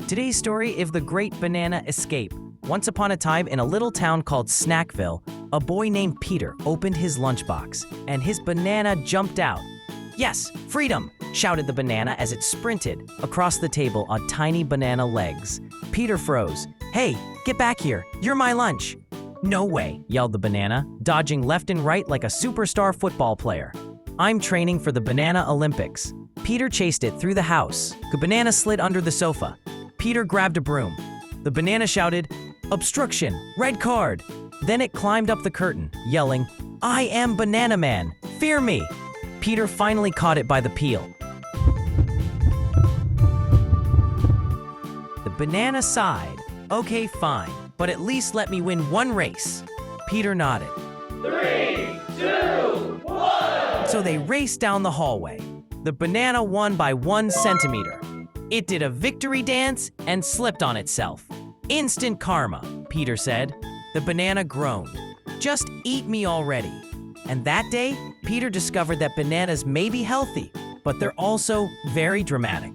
Today's story is the Great Banana Escape. Once upon a time, in a little town called Snackville, a boy named Peter opened his lunchbox, and his banana jumped out. "Yes, freedom!" shouted the banana as it sprinted across the table on tiny banana legs. Peter froze. "Hey, get back here! You're my lunch!" "No way!" yelled the banana, dodging left and right like a superstar football player. "I'm training for the Banana Olympics." Peter chased it through the house. The banana slid under the sofa. Peter grabbed a broom. The banana shouted, "Obstruction! Red card!" Then it climbed up the curtain, yelling, "I am Banana Man! Fear me!" Peter finally caught it by the peel. The banana sighed. "Okay, fine, but at least let me win one race." Peter nodded. 3, 2, 1! So they raced down the hallway. The banana won by 1 centimeter. It did a victory dance and slipped on itself. "Instant karma," Peter said. The banana groaned. "Just eat me already." And that day, Peter discovered that bananas may be healthy, but they're also very dramatic.